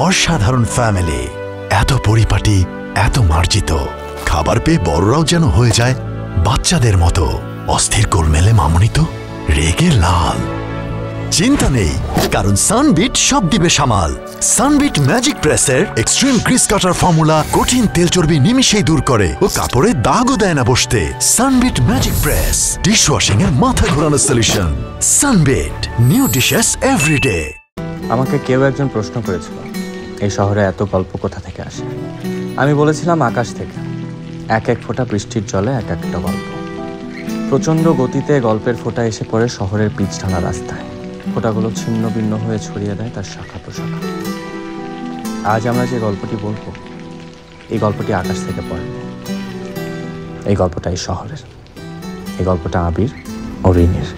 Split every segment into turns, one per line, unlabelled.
অসাধারণ ফ্যামিলি, এত পরিপাটি, এত মার্জিত। খাবার পেয়ে বড়রাও যেন হয়ে যায় বাচ্চাদের মতো। অস্থির গোলমেলে মামুনি তো রেগে লাল। চিন্তা নেই, কারণ সানবিট সব দিবে সামাল। সানবিট ম্যাজিক প্রেসের এক্সট্রিম গ্রিস কাটার ফর্মুলা কঠিন তেল চর্বি নিমিশেই দূর করে ও কাপড়ে দাগও দেয় না বসতে। সানবিট ম্যাজিক প্রেস, ডিশওয়াশিং এর মাথা ঘোরানো solution. Sunbit, new dishes everyday.
আমাকে কেউ একজন প্রশ্ন করেছিল, এই শহরে এত গল্প কোথা থেকে আসে। আমি বলেছিলাম আকাশ থেকে। এক এক ফোঁটা বৃষ্টির জলে এক একটা গল্প। প্রচণ্ড গতিতে গল্পের ফোঁটা এসে পড়ে শহরের পিচ ঢালা রাস্তায়। ফোঁটাগুলো ছিন্ন ভিন্ন হয়ে ছড়িয়ে দেয় তার শাখা প্রশাখা। আজ আমরা যে গল্পটি বলবো, এই গল্পটি আকাশ থেকে পড়ে। এই গল্পটা এই শহরের। এই গল্পটা আবির ও রিনির।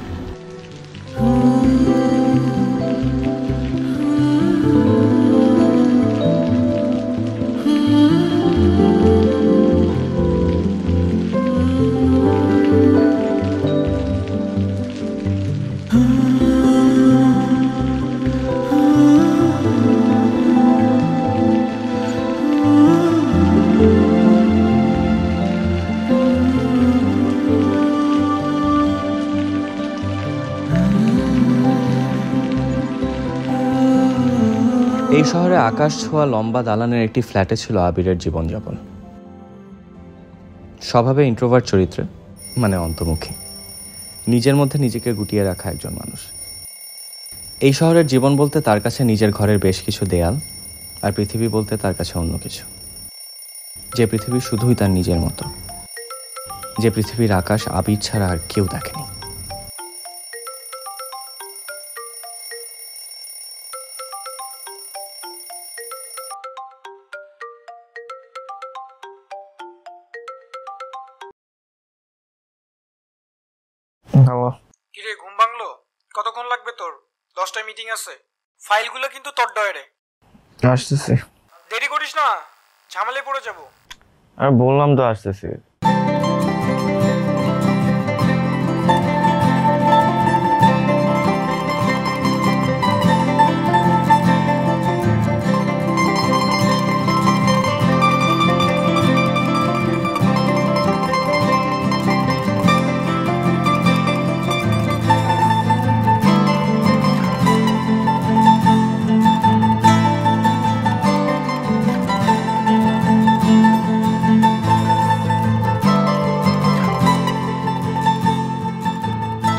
এই শহরে আকাশ ছোঁয়া লম্বা দালানের একটি ফ্ল্যাটে ছিল আবিরের জীবনযাপন। স্বভাবে ইন্ট্রোভার্ট চরিত্রে, মানে অন্তর্মুখী, নিজের মধ্যে নিজেকে গুটিয়ে রাখা একজন মানুষ। এই শহরের জীবন বলতে তার কাছে নিজের ঘরের বেশ কিছু দেয়াল, আর পৃথিবী বলতে তার কাছে অন্য কিছু। যে পৃথিবী শুধুই তার নিজের মতো, যে পৃথিবীর আকাশ আবির ছাড়া আর কেউ দেখেনি।
কিরে, ঘুম ভাঙলো? কতক্ষণ লাগবে তোর? 10টায় মিটিং আছে। ফাইলগুলো কিন্তু তোর ডয়ারে।
আসতেছি।
দেরি করিস না, ঝামেলায় পড়ে যাবো।
আর বললাম তো আসতেছি।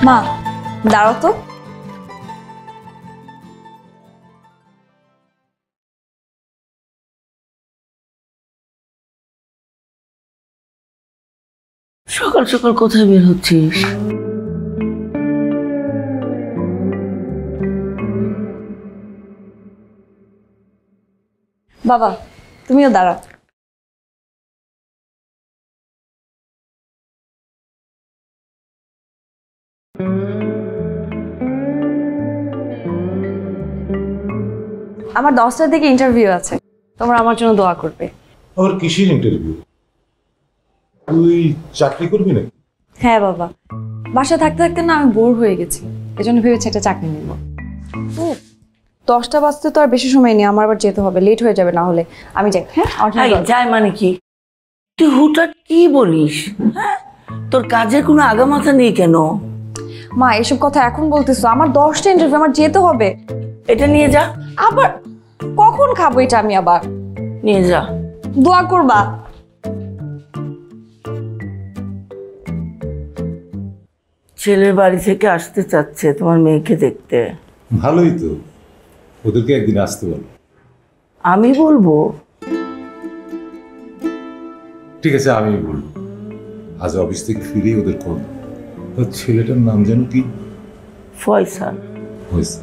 মা, দাঁড়াও তো।
সকাল সকাল কোথায় বের হচ্ছিস?
বাবা, তুমিও দাঁড়াও। আমার 10টার দিকে ইন্টারভিউ আছে, তোমরা আমার জন্য দোয়া করবে।
আর কিসের ইন্টারভিউ? তুই চাকরি করবি নাকি?
হ্যাঁ বাবা, বাসায় থাকতে থাকতে না আমি বোর হয়ে গেছি, এজন্য ভেবেছি একটা চাকরি নিব। 10টা বাজতে তো আর বেশি সময় নেই, আমার আবার যেতে হবে, লেট হয়ে যাবে না হলে। আমি যাই। হ্যাঁ,
যাই মানে কি? তুই হুটহাট কি বলিস? হ্যাঁ, তোর কাজের কোনো আগামাথা নেই কেন?
মা, এসব কথা এখন বলতেছো? আমার 10টা ইন্টারভিউ, আমার যেতে হবে।
এটা নিয়ে যা।
আবার কখন খাবো এটা আমি? আবার
নিয়ে যা।
দোয়া করবা।
ছেলের বাড়ি থেকে আসতে চাচ্ছে তোমার মেয়েকে দেখতে।
ভালোই তো, ওদেরকে একদিন আসতে বল।
আমি বলবো?
ঠিক আছে, আমি বলবো। আজ অফিস থেকে ফিরেই ওদের খোঁজ। তোর ছেলেটার নাম যেন কি?
ফয়সাল।
হয়েছে।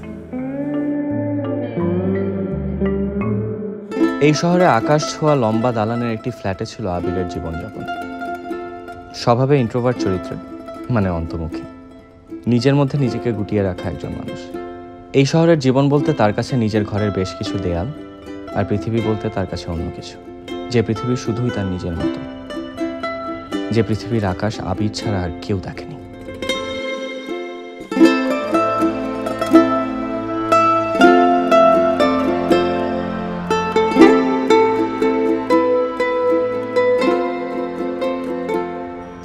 এই শহরে আকাশ ছোঁয়া লম্বা দালানের একটি ফ্ল্যাটে ছিল আবিরের জীবনযাপন। স্বভাবে ইন্ট্রোভার্ট চরিত্রে, মানে অন্তর্মুখী, নিজের মধ্যে নিজেকে গুটিয়ে রাখা একজন মানুষ। এই শহরের জীবন বলতে তার কাছে নিজের ঘরের বেশ কিছু দেয়াল, আর পৃথিবী বলতে তার কাছে অন্য কিছু। যে পৃথিবী শুধুই তার নিজের মতো, যে পৃথিবীর আকাশ আবির ছাড়া আর কেউ দেখেনি।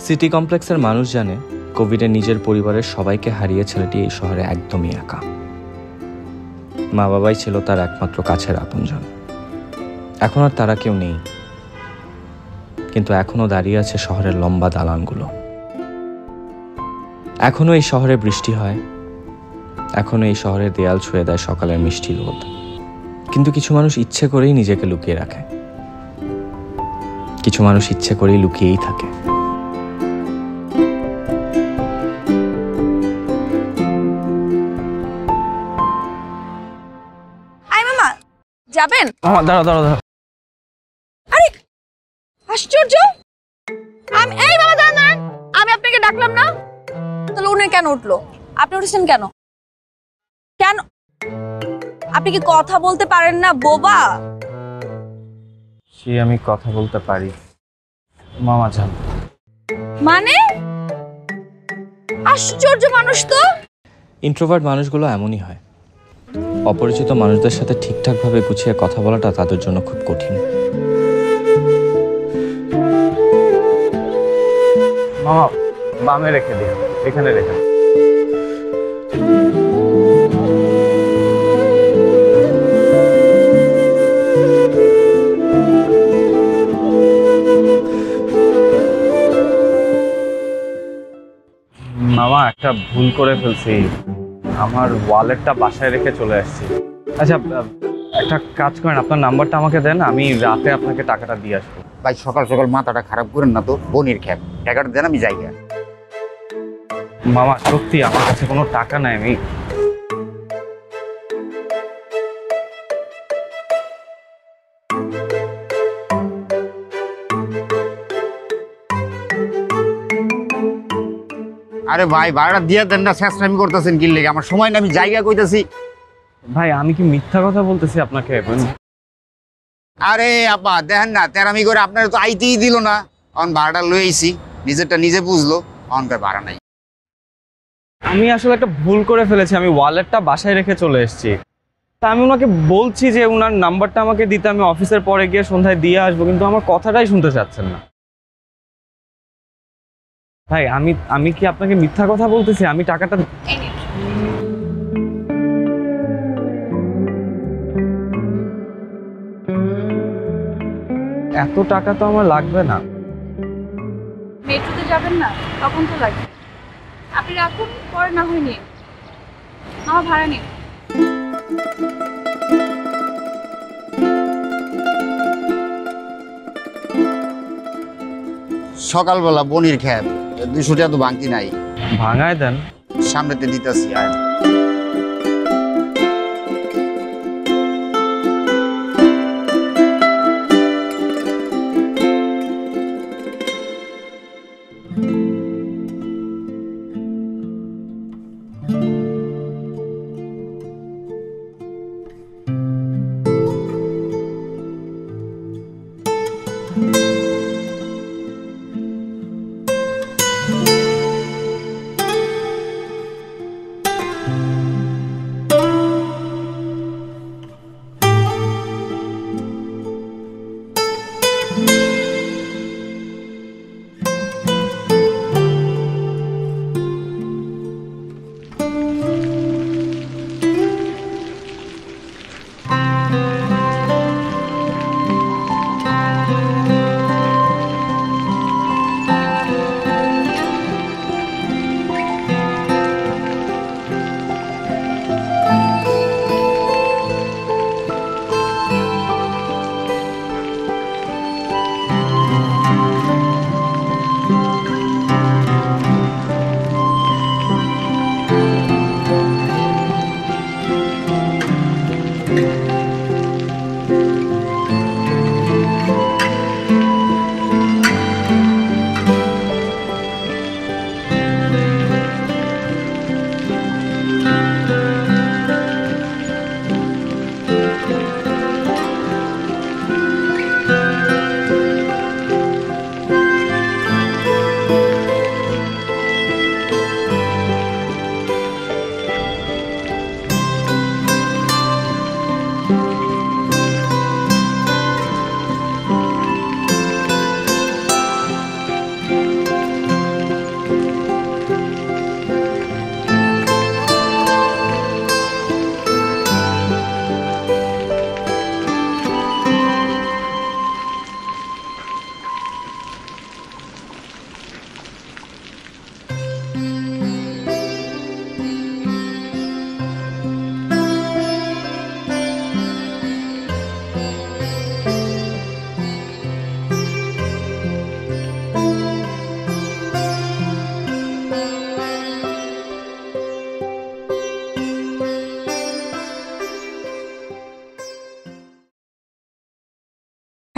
সিটি কমপ্লেক্সের মানুষ জানে কোভিডে নিজের পরিবারের সবাইকে হারিয়ে ছেলেটি এই শহরে একদমই একা। মা বাবাই ছিল তার একমাত্র কাছের আপনজন। এখন আর তারা কেউ নেই, কিন্তু এখনো দাঁড়িয়ে আছে শহরের লম্বা দালানগুলো। এখনো এই শহরে বৃষ্টি হয়, এখনো এই শহরের দেয়াল ছুঁয়ে দেয় সকালের মিষ্টি রোদ। কিন্তু কিছু মানুষ ইচ্ছে করেই নিজেকে লুকিয়ে রাখে, কিছু মানুষ ইচ্ছে করেই লুকিয়েই থাকে।
আই মামা যাবেন?
দাঁড়া দাঁড়া দাঁড়া,
আরে আশ্চর্য! এই বাবা দাঁড়ান, আমি আপনাকে ডাকলাম না? তাহলে উনি কেন উঠলো? আপনি উঠেছেন কেন? কেন আপনি কি কথা বলতে পারেন না বোবা?
সে আমি কথা বলতে পারি মামা জান।
মানে আশ্চর্য মানুষ তো।
ইন্ট্রোভার্ট মানুষগুলো এমনই হয়, অপরিচিত মানুষদের সাথে ঠিকঠাকভাবে গুছিয়ে কথা বলাটা তাদের জন্য খুব কঠিন। মামা বামে রেখে দিন, এখানে রেখে দিন। মামা একটা ভুল করে ফেলছি, আমার ওয়ালেটটা বাসায় রেখে চলে আসছি। আচ্ছা একটা কাজ করেন, আপনার নাম্বারটা আমাকে দেন, আমি রাতে আপনাকে টাকাটা দিয়ে আসবো।
ভাই সকাল সকাল মাথাটা খারাপ করেন না তো, বনির খ্যাপ টাকাটা দেন, আমি যাই।
মামা সত্যি আমার কাছে কোনো টাকা নাই, আমি
আরে ভাই ভাড়াটা দিয়ে দেন না, শেষরামি করতেছেন কি লেগে? আমার সময় না, আমি জায়গা কইতাছি।
ভাই আমি কি মিথ্যা কথা বলতেছি আপনাকে?
আরে আপা দেখেন না, তেরামি করে আপনার তো আইতেই দিল না। অন ভাড়াটা লই আইছি, নিজেরটা নিজে বুঝলো, অনকার ভাড়া নাই।
আমি আসলে একটা ভুল করে ফেলেছি, আমি ওয়ালেটটা বাসায় রেখে চলে এসেছি। তা আমি ওনাকে বলছি যে ওনার নাম্বারটা আমাকে দিতে, আমি অফিসের পরে গিয়ে সন্ধ্যায় দিয়ে আসবো, কিন্তু আমার কথাটাই শুনতে চাচ্ছেন না। ভাই আমি কি আপনাকে মিথ্যা কথা বলতেছি? আমি টাকাটা এত টাকা তো আমার লাগবে না।
মেট্রোতে যাবেন না, তখন তো লাগবে। আপনি রাখুন, পরে না হয় নিন, আমার ভাড়া নিন।
সকালবেলা বনির খ্যাপ 200 টাকা তো ভাঙতি নাই,
ভাঙায় দেন।
সামনেতে দিতেছি। আয়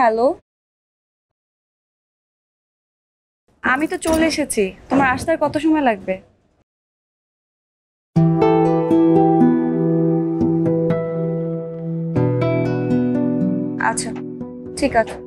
হ্যালো, আমি তো চলে এসেছি। তোমার আসতে আর কত সময় লাগবে? আচ্ছা, ঠিক আছে।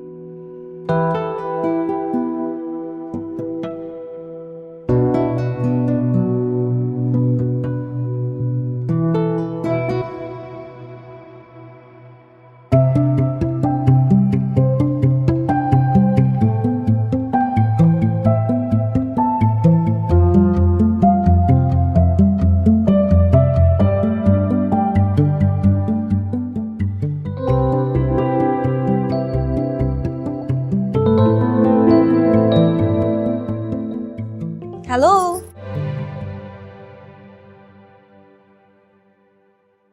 হ্যালো,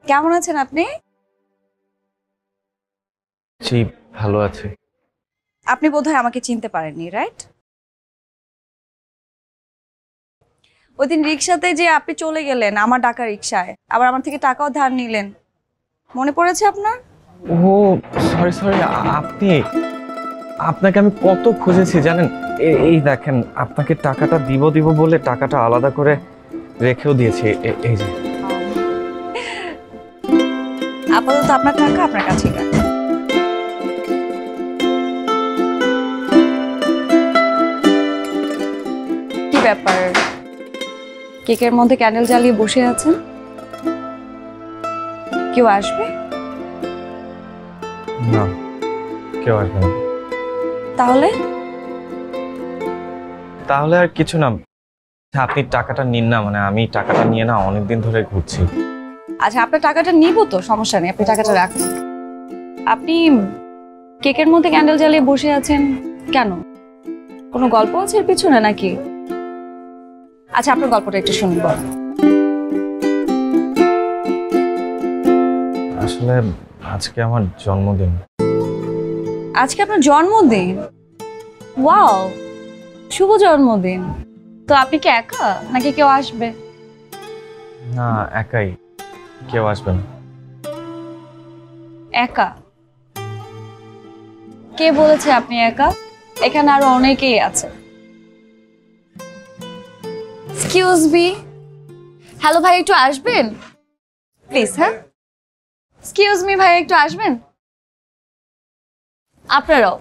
কেমন আছেন আপনি?
জি, ভালো আছে।
আপনি বোধহয় আমাকে চিনতে পারেননি, রাইট? ওই দিন রিক্সাতে যে আপনি চলে গেলেন আমার ডাকা রিক্সায়, আবার আমার থেকে টাকাও ধার নিলেন, মনে পড়েছে আপনার?
ও সরি সরি, আপনাকে আমি কত খুঁজেছি জানেন। এই দেখেন, আপনাকে টাকাটা দিব বলে টাকাটা আলাদা করে রেখেও দিয়েছি। এই যে
আপাতত আপনার টাকা আপনার কাছেই রাখেন। কি ব্যাপার, কেকের মধ্যে ক্যান্ডেল জ্বালিয়ে বসে আছেন? কেউ আসবে?
না, কেউ আসবে না। তাহলে আর কিছু না। আপনি টাকাটা নিন না, মানে আমি টাকাটা নিয়ে না অনেকদিন ধরে ঘুরছি।
আচ্ছা, আপনার টাকাটা নিব তো, সমস্যা নেই, আপনি টাকাটা রাখুন। আপনি কেকের মধ্যে ক্যান্ডেল জ্বালিয়ে বসে আছেন কেন? কোনো গল্প আছে এর পিছনে নাকি? আচ্ছা, আপনার গল্পটা একটু শুনবো।
আসলে আজকে আমার জন্মদিন।
আজকে আপনার জন্মদিন? ওয়াও, শুভ জন্মদিন। তো আপনি কি একা নাকি কেউ আসবে?
না, একাই, কেউ আসবে না।
একা? কে বলেছে আপনি একা? এখানে আরো অনেকেই আছে। এক্সকিউজ মি, হ্যালো ভাই, একটু আসবেন প্লিজ? হ্যাঁ, এক্সকিউজ মি ভাই, একটু আসবেন? আপনারাও।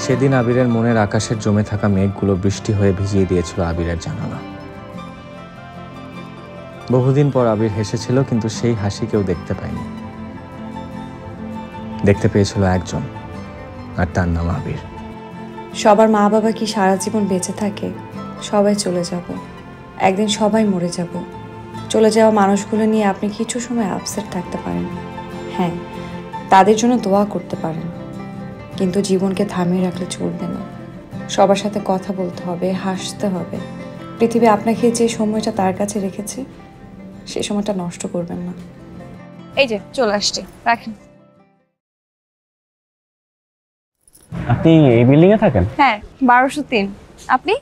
সেদিন আবিরের মনের আকাশের জমে থাকা মেঘগুলো বৃষ্টি হয়ে ভিজিয়ে দিয়েছিল আবিরের জানালা। বহুদিন পর আবির হেসেছিল, কিন্তু সেই হাসি কেউ দেখতে পায়নি। দেখতে পেয়েছিল একজন, আর তার নাম আবির।
সবার মা বাবা কি সারা জীবন বেঁচে থাকে? সবাই চলে যাব, একদিন সবাই মরে যাব। চলে যাওয়া মানুষগুলো নিয়ে আপনি কিছু সময় আপসেট থাকতে পারেন, হ্যাঁ, তাদের জন্য দোয়া করতে পারেন, কিন্তু জীবনকে থামিয়ে রাখলে চলবে না। সবার সাথে কথা বলতে হবে, হাসতে হবে। পৃথিবী আপনাকে যে সময়টা তার কাছে রেখেছে, সেই সময়টা নষ্ট করবেন না।
এই যে চলে আসছি, রাখেন।
আপনি এই বিল্ডিং এ থাকেন?
হ্যাঁ, 1203। আপনি?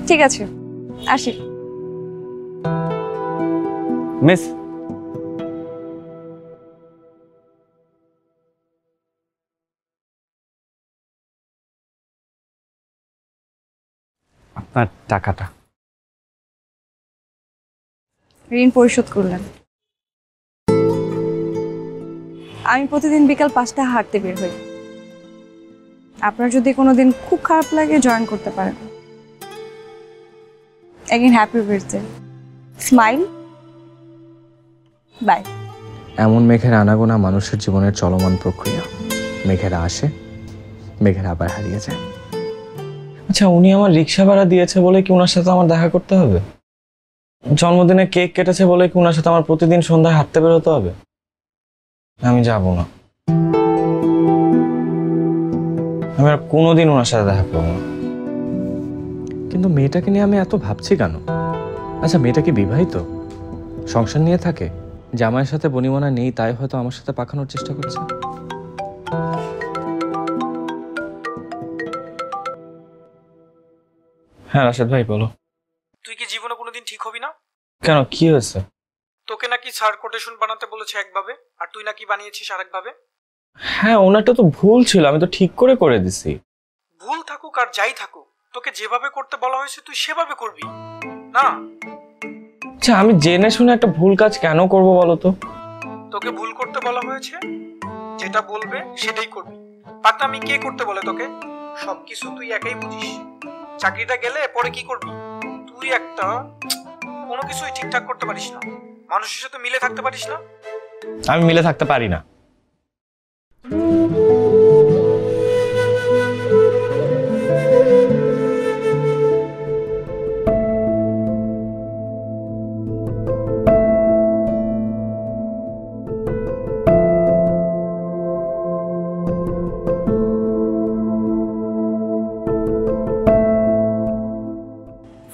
ঠিক আছে, আসি।
মিস, আপনার টাকাটা।
ঋণ পরিশোধ করলেন। আমি প্রতিদিন বিকাল 5টায় হাঁটতে বের হই। আপনার যদি কোনোদিন খুব খারাপ লাগে জয়েন করতে পারেন। Again, happy birthday. Smile. Bye.
এমন মেঘের আনাগোনা মানুষের জীবনের চলমান প্রক্রিয়া। মেঘেরা আসে, মেঘেরা আবার হারিয়ে যায়। আচ্ছা, উনি আমার রিক্সা ভাড়া দিয়েছে বলে কি ওনার সাথে আমার দেখা করতে হবে? জন্মদিনে কেক কেটেছে বলে কি ওনার সাথে আমার প্রতিদিন সন্ধ্যায় হাঁটতে বেরোতে হবে? আমি যাব না। আমি আর কোনোদিন ওনার সাথে দেখা করবো না। কিন্তু মেয়েটাকে নিয়ে আমি এত ভাবছি কেন? আচ্ছা, মেয়েটা কি বিবাহিত? সংসার নিয়ে থাকে? জামাইয়ের সাথে বনিমনা নেই, তাই হয়তো আমার সাথে পাকানোর চেষ্টা করছে। হ্যাঁ রাশেদ ভাই, বলো।
তুই কি জীবনে কোনোদিন ঠিক হবি না?
কেন, কি হয়েছে?
তোকে নাকি স্যার কোটেশন বানাতে বলেছে একভাবে, আর তুই নাকি বানিয়েছিস আরেকভাবে।
হ্যাঁ, ওনারটা তো ভুল ছিল, আমি তো ঠিক করে দিছি।
ভুল থাকুক আর যাই থাকুক, তোকে যেভাবে করতে বলা হয়েছে তুই সেভাবে করবি না।
আচ্ছা, আমি জেনে শুনে একটা ভুল কাজ কেন করব বলো তো?
তোকে ভুল করতে বলা হয়েছে, যেটা বলবে সেটাই করবি। পাগলামি কে করতে বলে তোকে? সবকিছু তুই একাই বুঝিস। চাকরিটা গেলে পরে কি করবি? তুই একটা কোনো কিছুই ঠিকঠাক করতে পারিস না, মানুষের সাথে মিলে থাকতে পারিস না।
আমি মিলে থাকতে পারি না।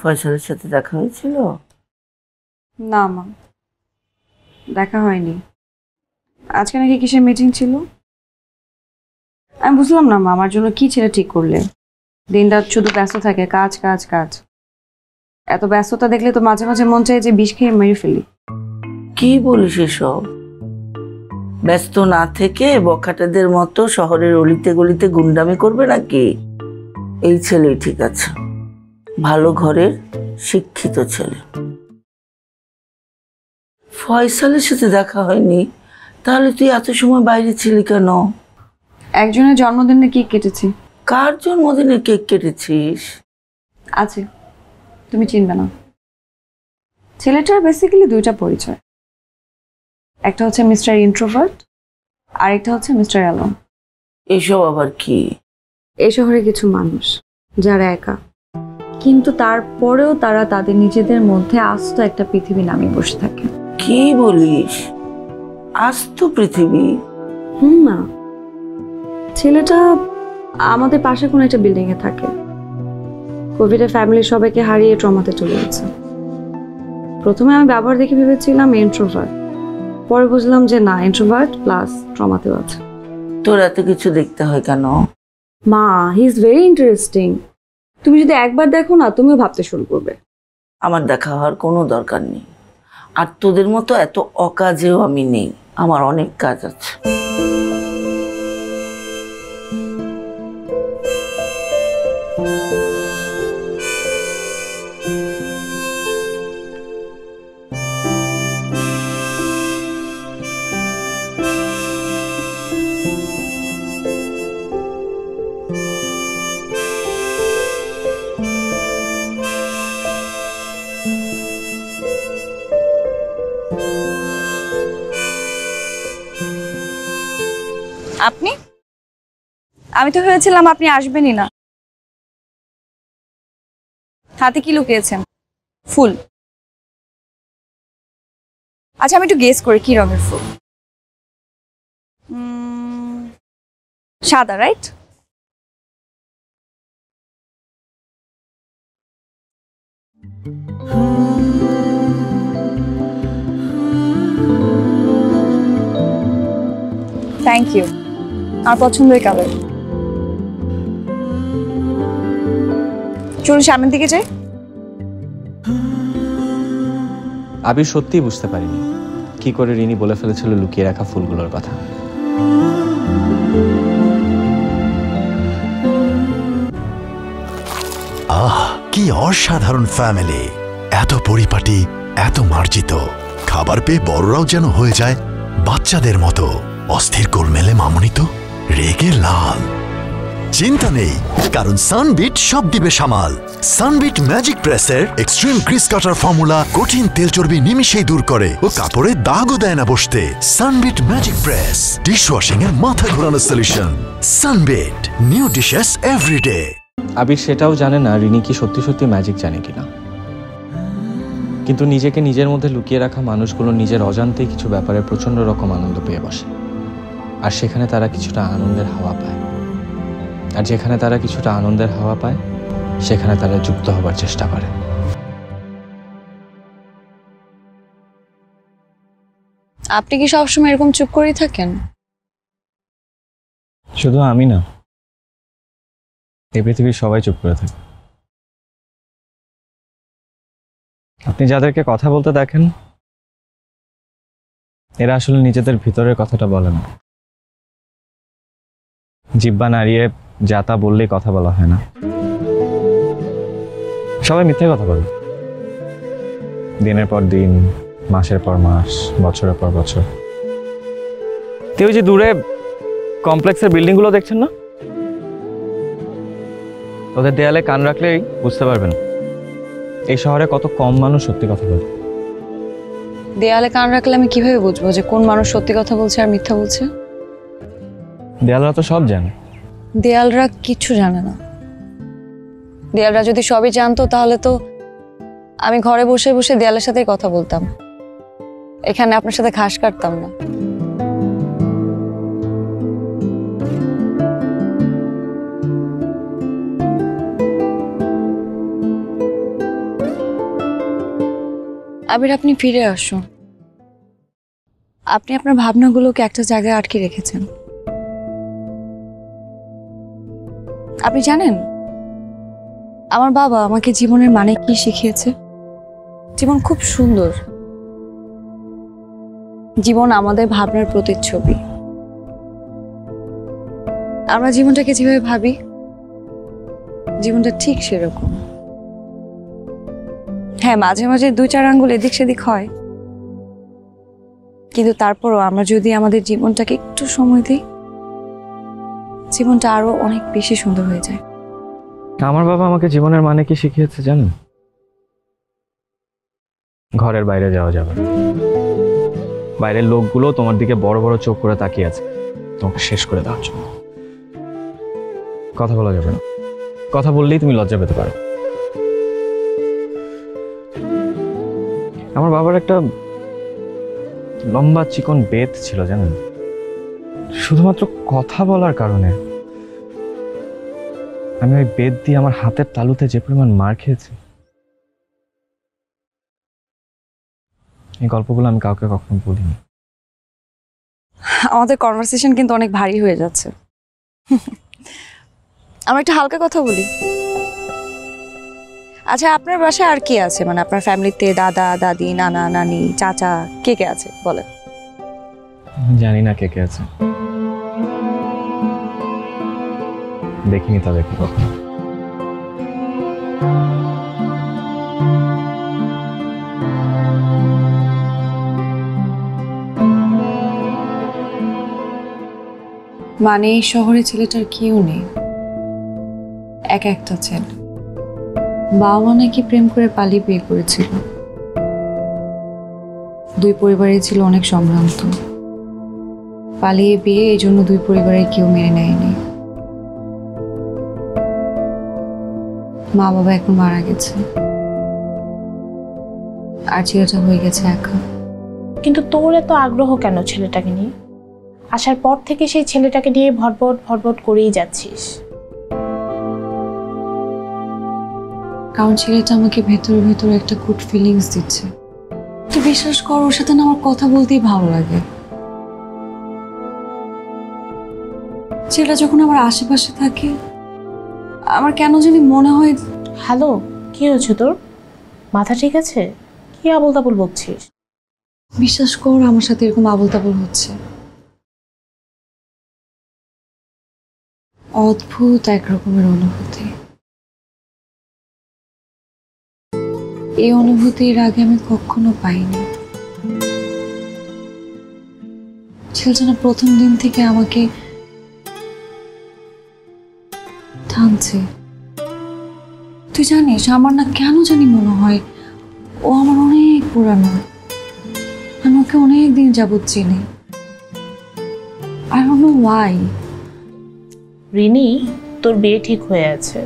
ফয়সালের সাথে দেখা হয়েছিল?
না মা, দেখা হয়নি। আজকে নাকি কিসের মিটিং ছিল? আমি বুঝলাম না মা, আমার জন্য কি ছেলে ঠিক করলে? দিনটা শুধু ব্যস্ত থাকে, কাজ কাজ কাজ। এত ব্যস্ততা দেখলে তো মাঝে মাঝে মন চায় যে বিষ খেয়ে মেরে ফেলি।
কি বলিস এসব? ব্যস্ত না থেকে বখাটেদের মতো শহরের অলিতে গলিতে গুন্ডামি করবে নাকি? এই ছেলেই ঠিক আছে, ভালো ঘরের শিক্ষিত ছেলে। ফয়সালের সাথে দেখা হয়নি, তাহলে তুই এত সময় বাইরে ছিলি কেন?
একজনের জন্মদিনে কেক কেটেছি।
কার জন্মদিনে কেক কেটেছিস?
আছে, তুমি চিনবে না। ছেলেটার বেসিক্যালি দুইটা পরিচয়, একটা হচ্ছে মিস্টার ইন্ট্রোভার্ট, আর একটা হচ্ছে মিস্টার অ্যালন।
এসব আবার কি?
এই শহরে কিছু মানুষ যারা একা, কিন্তু তারপরেও তারা তাদের নিজেদের মধ্যে আস্ত একটা পৃথিবী নামিয়ে বসে থাকে।
কি বলিস? আস্ত পৃথিবী?
না, ছেলেটা আমাদের পাশে কোনো একটা বিল্ডিং এ থাকে। কোভিডে ফ্যামিলির সবাইকে হারিয়ে ট্রমাতে চলে গেছে। প্রথমে আমি ব্যবহার দেখে ভেবেছিলাম ইন্ট্রোভার্ট, পরে বুঝলাম যে না, ইন্ট্রোভার্ট প্লাস ট্রমাতেও আছে।
তোর এত কিছু দেখতে হয় কেন?
মা, হি ইজ ভেরি ইন্টারেস্টিং। তুমি যদি একবার দেখো না, তুমিও ভাবতে শুরু করবে।
আমার দেখা হওয়ার কোনো দরকার নেই, আর তোদের মতো এত অকাজেও আমি নেই। আমার অনেক কাজ আছে।
আপনি? আমি তো ভেবেছিলাম আপনি আসবেনই না। হাতে কি লুকিয়েছেন? ফুল? আচ্ছা, আমি একটু গেস করি কি রঙের ফুল। সাদা, রাইট? থ্যাংক ইউ, আমার পছন্দের কালার। চলুন সামনের দিকে যাই।
আবির সত্যিই বুঝতে পারিনি কি করে রিনি বলে ফেলেছিল লুকিয়ে রাখা ফুলগুলোর কথা।
আহ, কি অসাধারণ ফ্যামিলি! এত পরিপাটি, এত মার্জিত। খাবার পেয়ে বড়রাও যেন হয়ে যায় বাচ্চাদের মতো। অস্থির গোলমেলে মামনি তো রেগে লাল। চিন্তা নেই, কারণ সানবিট সব দিবে সামাল। সানবিট ম্যাজিক প্রেসের এক্সট্রিম গ্রিস কাটার ফর্মুলা কঠিন তেল চর্বি নিমিশেই দূর করে ও কাপড়ে দাগও দেয় না বসতে। সানবিট ম্যাজিক প্রেস, ডিশওয়াশিং এর মাথা ঘোরানোর solution. Sunbit, new dishes everyday.
Abir সেটাও জানে না রিনি কি সত্যি সত্যি ম্যাজিক জানে কিনা, কিন্তু নিজেকে নিজের মধ্যে লুকিয়ে রাখা মানুষগুলো নিজের অজান্তেই কিছু ব্যাপারে প্রচন্ড রকম আনন্দ পেয়ে বসে, আর সেখানে তারা কিছুটা আনন্দের হাওয়া পায়। আর যেখানে তারা কিছুটা আনন্দের হাওয়া পায় সেখানে তারা যুক্ত হবার চেষ্টা করে।
আপনি কি সবসময় এরকম চুপ করেই থাকেন?
শুধু আমি না, এই পৃথিবীর সবাই চুপ করে থাকে। আপনি যাদেরকে কথা বলতে দেখেন এরা আসলে নিজেদের ভিতরের কথাটা বলে না। জিহ্বা নাড়িয়ে যা তা বললেই কথা বলা হয় না, সবাই মিথ্যে কথা বলে। দিনের পর দিন, মাসের পর মাস, বছরের পর বছর। কেউ যে দূরে কমপ্লেক্সের বিল্ডিং গুলো দেখছেন না, ওদের দেয়ালে কান রাখলেই বুঝতে পারবেন এই শহরে কত কম মানুষ সত্যি কথা বলে।
দেয়ালে কান রাখলে আমি কিভাবে বুঝবো যে কোন মানুষ সত্যি কথা বলছে আর মিথ্যা বলছে?
দেয়ালরা তো সব জানে।
দেয়ালরা কিচ্ছু জানে না। দেয়ালরা যদি সবই জানতো তাহলে তো আমি ঘরে বসে বসে দেয়ালের সাথেই কথা বলতাম, এখানে আপনার সাথে ঘাস কাটতাম না। আবির, আপনি ফিরে আসুন। আপনি আপনার ভাবনাগুলোকে একটা জায়গায় আটকে রেখেছেন। আপনি জানেন আমার বাবা আমাকে জীবনের মানে কি শিখিয়েছে? জীবন খুব সুন্দর, জীবন আমাদের ভাবনার প্রতিচ্ছবি। আমরা জীবনটাকে যেভাবে ভাবি জীবনটা ঠিক সেরকম। হ্যাঁ, মাঝে মাঝে 2-4 আঙ্গুল এদিক সেদিক হয়, কিন্তু তারপরও আমরা যদি আমাদের জীবনটাকে একটু সময় দিই জীবনটা আরো অনেক বেশি সুন্দর হয়ে যায়।
আমার বাবা আমাকে জীবনের মানে কি শিখিয়েছে জানেন? ঘরের বাইরে যাওয়া যাবে না। বাইরের লোকগুলো তোমার দিকে বড় বড় চোখ করে তাকিয়ে আছে তোমাকে শেষ করে দেওয়ার জন্য। কথা বলা যাবে না, কথা বললেই তুমি লজ্জা পেতে পারো। আমার বাবার একটা লম্বা চিকন বেত ছিল জানেন, শুধুমাত্র কথা বলার কারণে আমি ওই বেত দিয়ে আমার হাতের তালুতে যে পরিমাণ মার খেয়েছি, এই গল্পগুলো আমি কাউকে কখনো বলিনি।
আমাদের কনভারসেশন কিন্তু অনেক ভারী হয়ে যাচ্ছে। আমরা একটা হালকা কথা বলি। আচ্ছা, আপনার বাসায় আর কি আছে? মানে আপনার ফ্যামিলিতে দাদা দাদি, নানা নানি, চাচা কে কে আছে বলেন?
জানি না কে কে আছে, দেখিনি তাদেরকে কখনো।
মানে এই শহরে ছেলেটার কেউ নেই, এক একটা ছেলে। বাবা নাকি প্রেম করে পালিয়ে বিয়ে করেছিল। 2 পরিবারে ছিল অনেক সম্ভ্রান্ত। পালিয়ে বিয়ে, এই জন্য 2 পরিবারের কেউ মেনে নেয়নি। মা বাবা এখন মারা গেছে, আর ছেলেটা হয়ে গেছে একা।
কিন্তু তোর এত আগ্রহ কেন ছেলেটাকে নিয়ে? আসার পর থেকে সেই ছেলেটাকে নিয়ে ভটভট ভটভট করেই যাচ্ছিস।
কারণ ছেলেটা আমাকে ভেতরে ভেতরে একটা গুড ফিলিংস দিচ্ছে। তো বিশ্বাস কর, ওর সাথে না আমার কথা বলতেই ভালো লাগে। ছেলেটা যখন আমার আশেপাশে থাকে আমার কেন জানি মনে হয়।
হ্যালো, কি হয়েছে তোর? মাথা ঠিক আছে? কি আবল তাবল বলছিস?
বিশ্বাস কর, আমার সাথে এরকম আবল তাবল হচ্ছে। অদ্ভুত এক রকমের অনুভূতি। এই অনুভূতির আগে আমি কখনো পাইনি। ছেলেটা প্রথম দিন থেকে আমাকে টানছে। তুই জানিস আমার না কেন জানি মনে হয় ও আমার অনেক পুরানো। আমি ওকে অনেক দিন যাবত চিনি। I don't know why.
Rini, তোর বিয়ে ঠিক হয়ে আছে।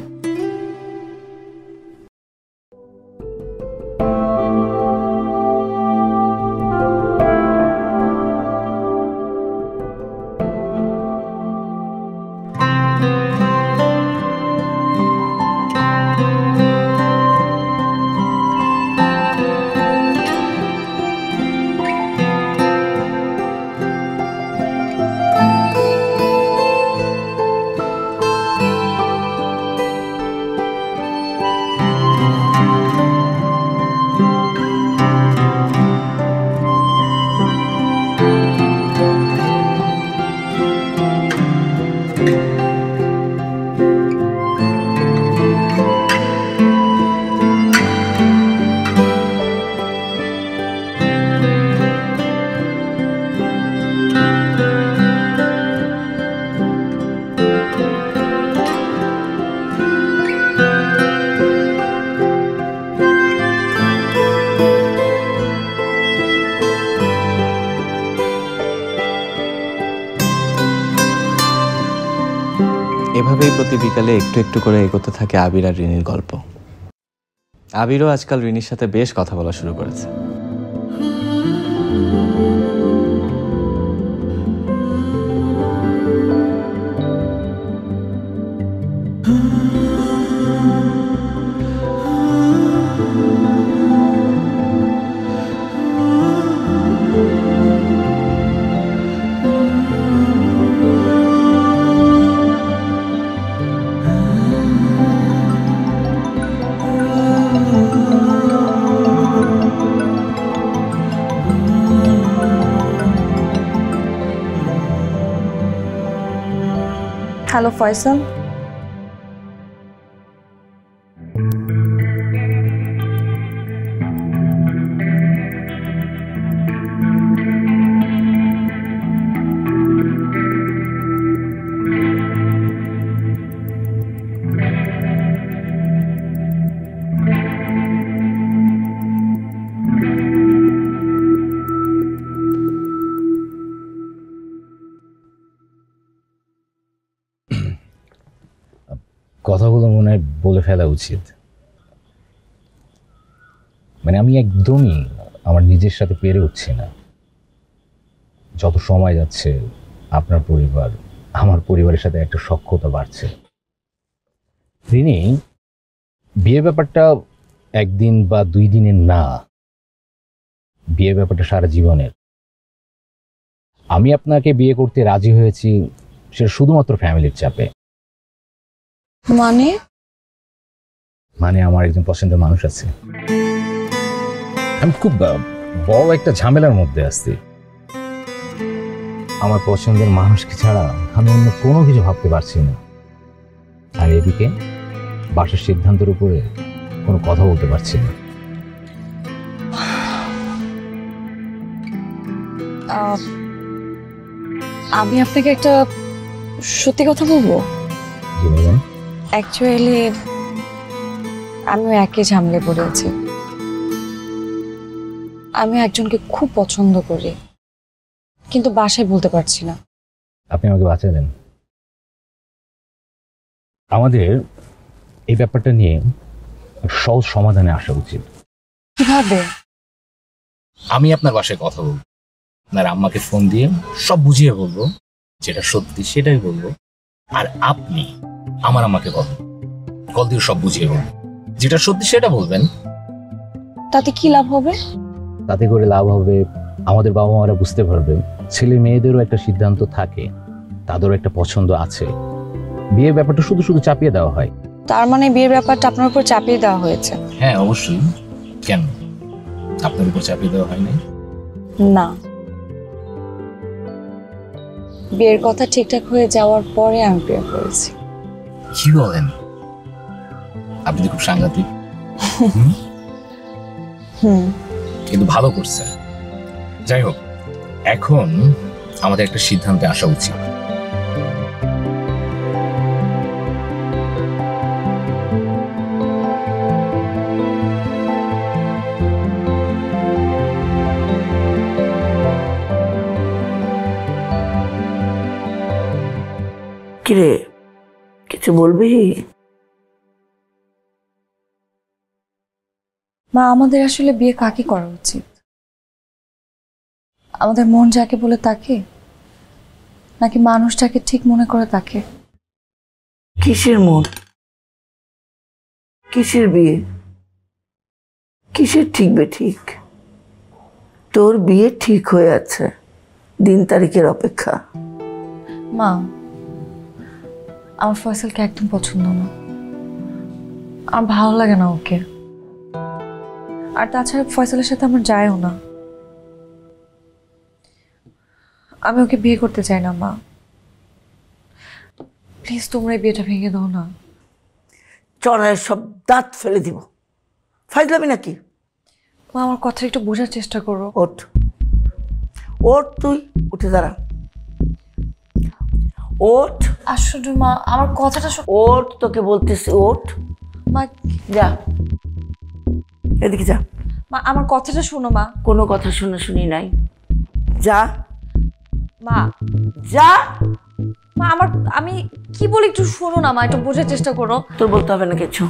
এভাবেই প্রতি বিকালে একটু একটু করে এগোতে থাকে আবির আর রিনির গল্প। আবিরও আজকাল রিনির সাথে বেশ কথা বলা শুরু করেছে।
হ্যালো ফয়সাল,
কথাগুলো মনে হয় বলে ফেলা উচিত। মানে আমি একদমই আমার নিজের সাথে পেরে উঠছি না। যত সময় যাচ্ছে আপনার পরিবার আমার পরিবারের সাথে একটা সখ্যতা বাড়ছে। রিনি, বিয়ে ব্যাপারটা একদিন বা 2 দিনের না, বিয়ে ব্যাপারটা সারা জীবনের। আমি আপনাকে বিয়ে করতে রাজি হয়েছি সেটা শুধুমাত্র ফ্যামিলির চাপে। মানে আমার একজন পছন্দের মানুষ আছে। আমি খুব বড় একটা ঝামেলার মধ্যে আছি। আমার পছন্দের মানুষকে ছাড়া আমি অন্য কোনো কিছু ভাবতে পারছি না। আর এদিকে বাসার সিদ্ধান্তের উপরে কোনো কথা বলতে পারছি না।
আমি আপনাকে একটা সত্যি কথা বলবো।
কি বলবেন?
অ্যাকচুয়ালি আমিও একই ঝামেলায় পড়ে আছি। আমি একজনকে খুব পছন্দ করি, কিন্তু বাসায় বলতে পারছি না।
আপনি আমাকে বাঁচিয়ে দেন। আমাদের এই ব্যাপারটা নিয়ে সহজ সমাধানে আসা উচিত।
কিভাবে?
আমি আপনার বাসায় কথা বলবো, আপনার আম্মাকে ফোন দিয়ে সব বুঝিয়ে বলবো, যেটা সত্যি সেটাই বলবো। আর আপনি আমার আম্মাকে কল দিয়ে সব বুঝিয়ে বলবেন, যেটা সত্যি সেটা বলবেন।
তাতে কি লাভ হবে?
তাতে করে লাভ হবে আমাদের বাবা মারা বুঝতে পারবে ছেলে মেয়েদেরও একটা সিদ্ধান্ত থাকে, তাদেরও একটা পছন্দ আছে। বিয়ের ব্যাপারটা শুধু শুধু চাপিয়ে দেওয়া হয়।
তার মানে বিয়ের ব্যাপারটা আপনার উপর চাপিয়ে দেওয়া হয়েছে?
হ্যাঁ অবশ্যই। কেন, আপনার উপর চাপিয়ে দেওয়া হয় নাই?
না, বিয়ের কথা ঠিকঠাক হয়ে যাওয়ার পরে আমি বিয়ে করেছি।
কি বলেন? আপনি তো খুব সাংঘাতিক। কিন্তু ভালো করছেন। যাই হোক, এখন আমাদের একটা সিদ্ধান্তে আসা উচিত।
কিরে, কিছু বলবি?
মা, আমাদের আসলে বিয়ে কাকে করা উচিত? আমাদের মন যাকে বলে তাকে, নাকি মানুষ যাকে ঠিক মনে করে তাকে?
কিসের মন, কিসের বিয়ে, কিসের ঠিক বে ঠিক? তোর বিয়ে ঠিক হয়ে আছে, দিন তারিখের অপেক্ষা।
মা, আমার ফয়সালকে একদম পছন্দ না, আমার ভালো লাগে না ওকে। আর তাছাড়া ফয়সালের সাথে আমার যায়ও না। আমি ওকে বিয়ে করতে চাই না মা, প্লিজ তোমরা এই বিয়েটা ভেঙে দাও না।
চড়ায় সব দাঁত ফেলে দিব। ফাইজলামি নাকি?
মা, আমার কথা একটু বোঝার চেষ্টা করো।
ওঠ, ওঠ, তুই উঠে দাঁড়া, ওঠ।
আশ্চর্য মা, আমার কথাটা
ওঠ, তোকে বলতেছি ওঠ।
মা,
যা এদিকে যা।
মা, আমার কথাটা শোনো মা।
কোনো কথা শুনি নাই, যা
মা।
যা
মা, আমি কি বলি একটু শোনো না মা, একটু বোঝার চেষ্টা করো।
তোর বলতে হবে না কিছু,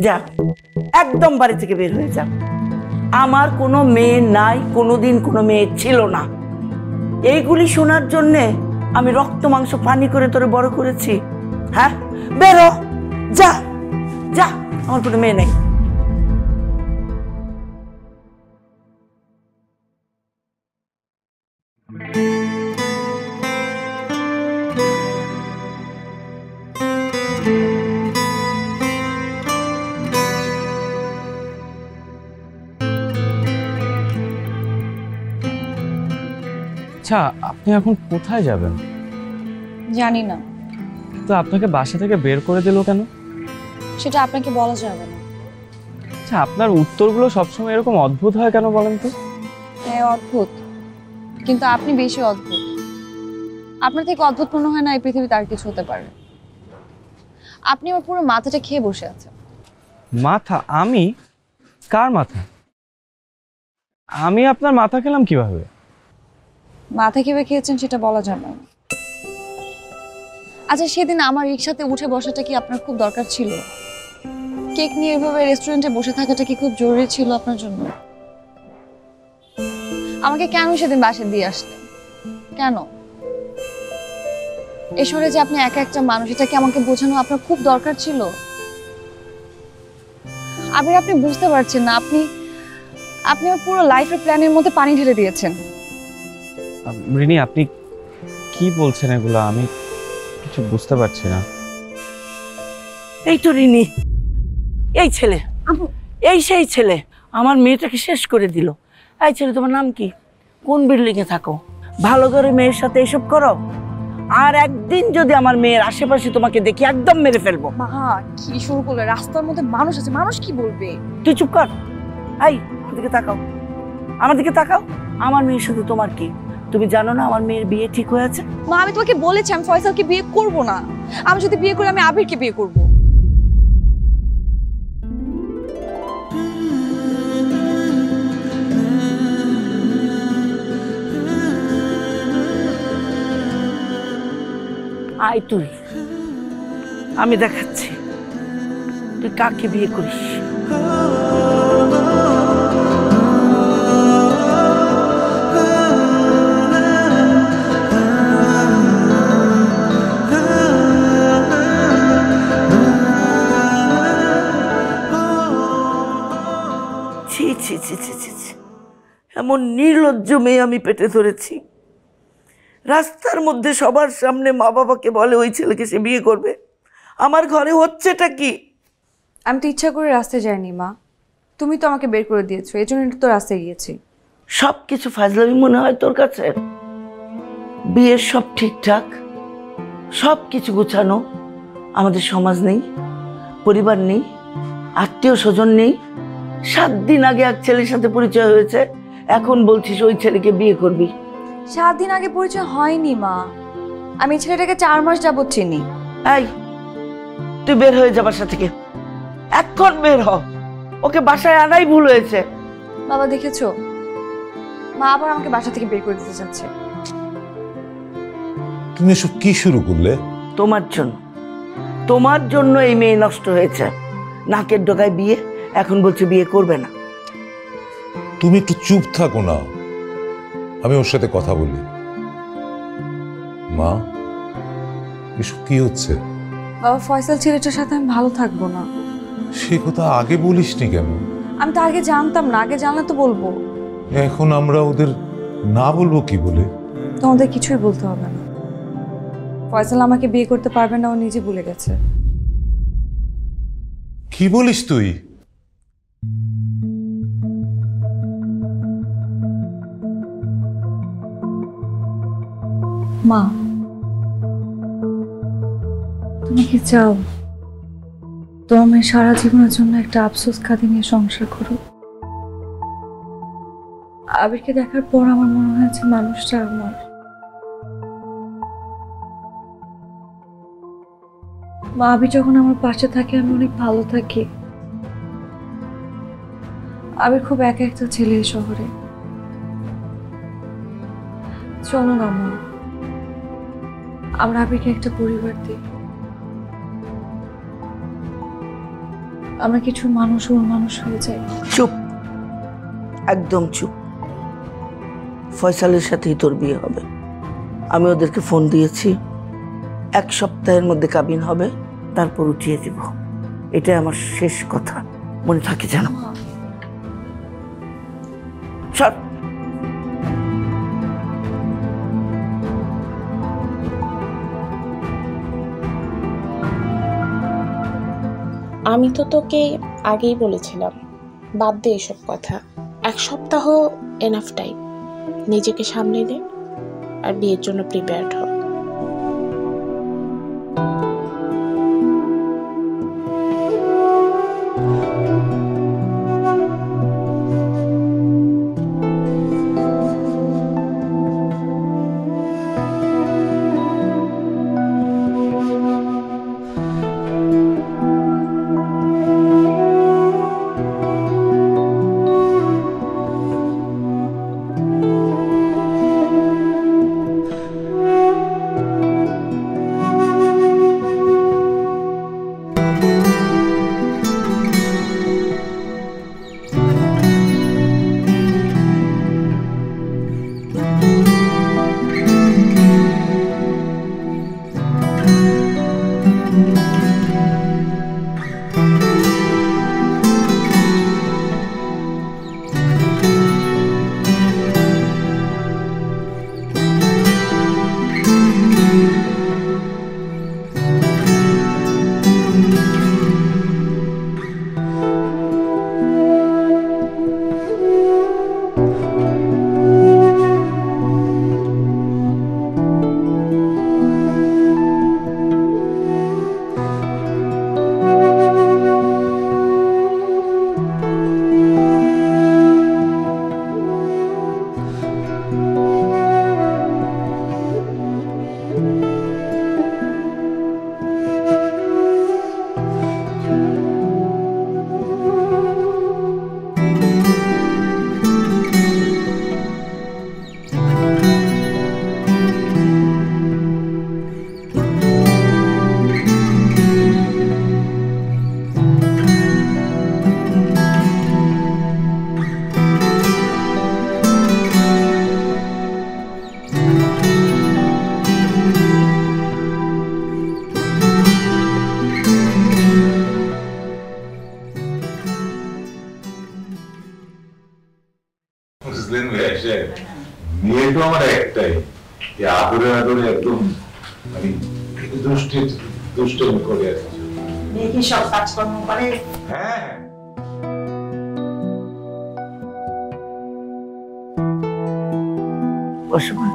যা একদম বাড়ি থেকে বের হয়ে যা। আমার কোনো মেয়ে নাই, কোনোদিন কোনো মেয়ে ছিল না। এইগুলি শোনার জন্যে আমি রক্ত মাংস পানি করে তোরে বড় করেছি? হ্যাঁ, বেরো, যা যা, আমার কোনো মেয়ে নেই।
আচ্ছা, আপনি এখন কোথায় যাবেন?
জানি না।
তো আপনাকে বাসা থেকে বের করে দিল কেন?
সেটা আপনাকে বলা যাবে না।
আচ্ছা, আপনার উত্তরগুলো সবসময় এরকম অদ্ভুত হয় কেন বলেন তো?
হ্যাঁ, অদ্ভুত, কিন্তু আপনি বেশি অদ্ভুত। আপনার থেকে অদ্ভুত মনে হয় না এই পৃথিবীতে আর কিছু হতে পারে। আপনি আমার পুরো মাথাটা খেয়ে বসে আছেন।
মাথা? আমি? কার মাথা? আমি আপনার মাথা খেলাম কিভাবে?
মাথা কিভাবে খেয়েছেন সেটা বলা যাবে না। আচ্ছা, সেদিন আমার রিকশাতে উঠে বসাটা কি আপনার খুব দরকার ছিল? কেক নিয়ে এভাবে রেস্টুরেন্টে বসে থাকাটা কি খুব জরুরি ছিল আপনার জন্য? আমাকে কেন সেদিন বাসায় দিয়ে আসলেন? কেন? এই শহরে যে আপনি একা একটা মানুষ, এটা কি আমাকে বোঝানো আপনার খুব দরকার ছিল? আবার আপনি বুঝতে পারছেন না, আপনি আমার পুরো লাইফের প্ল্যানের মধ্যে পানি ঢেলে দিয়েছেন।
রিনি, আপনি কি বলছেন এগুলো? আমি কিছু বুঝতে পারছি না।
এই তো রিনি, এই ছেলে, এই সেই ছেলে আমার মেয়েটাকে শেষ করে দিল। এই ছেলে, তোমার নাম কি? কোন বিল্ডিং এ থাকো? ভালো করে মেয়ের সাথে এসব করো? আর একদিন যদি আমার মেয়ের আশেপাশে তোমাকে দেখি একদম মেরে ফেলবো।
মা, কি শুরু করলে? রাস্তার মধ্যে মানুষ আছে, মানুষ কি বলবে?
তুই চুপ কর। এই, আমার দিকে তাকাও, আমার দিকে তাকাও। আমার মেয়ের সাথে তোমার কি? তুমি জানো না আমার মেয়ের বিয়ে ঠিক হয়ে আছে?
মা, আমি তোমাকে বলেছি আমি ফয়সালকে বিয়ে করব না। আমি যদি বিয়ে করি আমি আবিরকে বিয়ে করব।
আয় তুই, আমি দেখাচ্ছি তুই কাকে বিয়ে করিস। ছি ছি ছি ছি ছি ছি, এমন নির্লজ্জ মেয়ে আমি পেটে ধরেছি। রাস্তার মধ্যে সবার সামনে মা বাবাকে বলে ওই ছেলেকে সে বিয়ে করবে। আমার ঘরে হচ্ছেটা কি?
আমি তো ইচ্ছা করে রাস্তায় যাইনি মা, তুমি তো আমাকে বের করে দিয়েছো, এই জন্য তো রাস্তায় গিয়েছি।
সব কিছু ফাজলামি মনে হয় তোর কাছে? বিয়ের সব ঠিকঠাক, সব কিছু গুছানো, আমাদের সমাজ নেই, পরিবার নেই, আত্মীয় স্বজন নেই। 7 দিন আগে এক ছেলের সাথে পরিচয় হয়েছে, এখন বলছিস ওই ছেলেকে বিয়ে করবি।
7 দিন আগে পরিচয় হয়নি মা, আমি এই ছেলেটাকে 4 মাস যাবত চিনি।
এই, তুই বের হয়ে যা বাসা থেকে, এখন বের হ। ওকে বাসায় আনাই ভুল হয়েছে।
বাবা দেখেছো, মা আবার আমাকে বাসা থেকে বের করে দিতে চাচ্ছে।
তুমি এসব কি শুরু করলে?
তোমার জন্য এই মেয়ে নষ্ট হয়েছে। নাকের ডগায় বিয়ে, এখন বলছে বিয়ে করবে না।
তুমি একটু চুপ থাকো না, আমি ওর সাথে কথা বলি। মা, এসব কি হচ্ছে?
বাবা, ফয়সাল ছেলেটার সাথে আমি ভালো থাকবো না।
সে কথা আগে বলিসনি কেন?
আমি তো আগে জানতাম না, আগে জানলে তো বলবো।
এখন আমরা ওদের না বলবো কি বলে?
তোমাদের কিছুই বলতে হবে না। ফয়সাল আমাকে বিয়ে করতে পারবে না, ও নিজে ভুলে গেছে।
কি বলিস তুই?
মা, তুমি কি চাও তোমার মেয়ে সারা জীবনের জন্য একটা আফসোস খাদি নিয়ে সংসার করুক? আবিরকে দেখার পর আমার মনে হয়েছে মানুষটা আমার। মা, আবির যখন আমার পাশে থাকে আমি অনেক ভালো থাকি। আবির খুব একা একটা ছেলে এই শহরে। চলো না মা, আমরা আবিরকে একটা পরিবার দিই। আমরা কিছু মানুষ ওর মানুষ হয়ে যাই।
চুপ, একদম চুপ। ফয়সালের সাথেই তোর বিয়ে হবে। আমি ওদেরকে ফোন দিয়েছি, 1 সপ্তাহের মধ্যে কাবিন হবে, তারপর উঠিয়ে দিব। এটাই আমার শেষ কথা, মনে থাকে জানো? সব
আমি তো তোকে আগেই বলেছিলাম বাদ দে এসব কথা। 1 সপ্তাহ এনাফ টাইম। নিজেকে সামলে নে আর বিয়ের জন্য প্রিপেয়ার্ড হ।
মেয়ে তো আমার একটাই, আদরে আদরে একদম দুষ্টামি করে আছে।
মেয়ে কি সব কাজকর্ম করে?
হ্যাঁ,
অসময়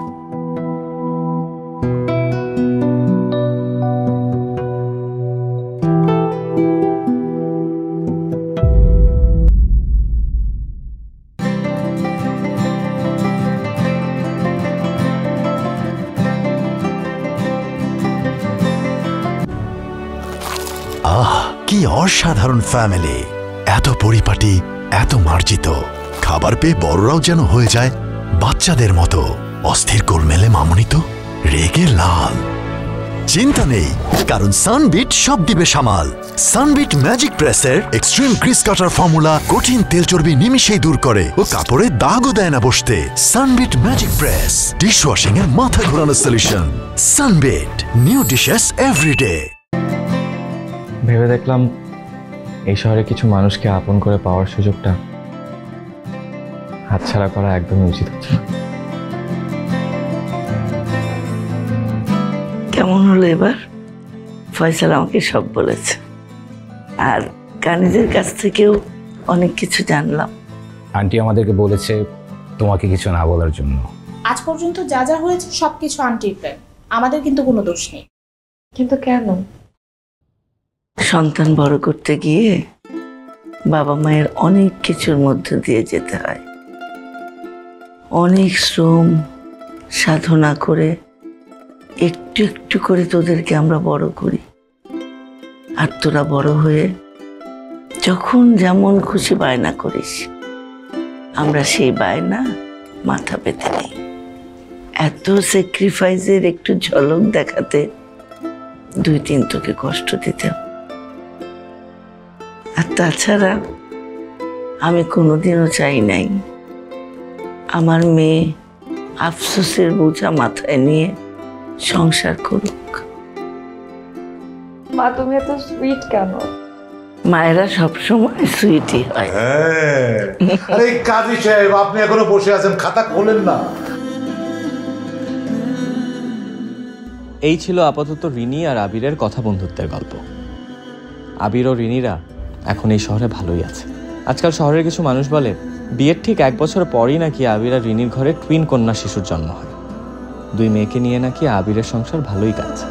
কি অসাধারণ ফ্যামিলি, এত পরিপাটি, এত মার্জিত। খাবার পেয়ে বড়রাও যেন হয়ে যায় বাচ্চাদের মতো। অস্থির গোলমেলে মামনি তো রেগে লাল। চিন্তা নেই, কারণ সানবিট সব দিবে সামাল। সানবিট ম্যাজিক প্রেসের এক্সট্রিম গ্রিস কাটার ফর্মুলা কঠিন তেল চর্বি নিমিশেই দূর করে ও কাপড়ে দাগও দেয় না বসতে। সানবিট ম্যাজিক প্রেস, ডিশওয়াশিং এর মাথা ঘোরানো solution. Sunbit, new dishes everyday.
ভেবে দেখলাম এই শহরে কিছু মানুষকে আপন করে পাওয়ার সুযোগটা হাতছাড়া করা একদমই উচিত হচ্ছে না।
কেমন হলো এবার? ফয়সাল আমাকে সব বলেছে, আর কানিজের কাছ থেকেও অনেক কিছু জানলাম।
আন্টি আমাদেরকে বলেছে তোমাকে কিছু না বলার জন্য।
আজ পর্যন্ত যা যা হয়েছে সবকিছু আন্টির প্ল্যান, আমাদের কিন্তু কোনো দোষ নেই।
কিন্তু কেন?
সন্তান বড় করতে গিয়ে বাবা মায়ের অনেক কিছুর মধ্যে দিয়ে যেতে হয়। অনেক শ্রম সাধনা করে একটু একটু করে তোদেরকে আমরা বড় করি, আর তোরা বড় হয়ে যখন যেমন খুশি বায়না করিস, আমরা সেই বায়না মাথা পেতে নিই। এত স্যাক্রিফাইসের একটু ঝলক দেখাতে 2-3 তোকে কষ্ট দিতে। আর তাছাড়া আমি কোনোদিনও চাই নাই আমার মেয়ে আফসোসের বোঝা মাথায় নিয়ে সংসার করুক।
মা তুমি এত সুইট কেন?
মায়েরা সবসময় সুইটই হয়।
আরে কাজী সাহেব, আপনি এখনো বসে আছেন, খাতা খোলেন না।
এই ছিল আপাতত রিনি আর আবিরের কথা বন্ধুত্বের গল্প। আবির ও রিনিরা এখন এই শহরে ভালোই আছে। আজকাল শহরের কিছু মানুষ বলে বিয়ের ঠিক 1 বছর পরই নাকি আবির আর রিনির ঘরে টুইন কন্যা শিশুর জন্ম হয়। 2 মেয়েকে নিয়ে নাকি আবিরের সংসার ভালোই কাটছে।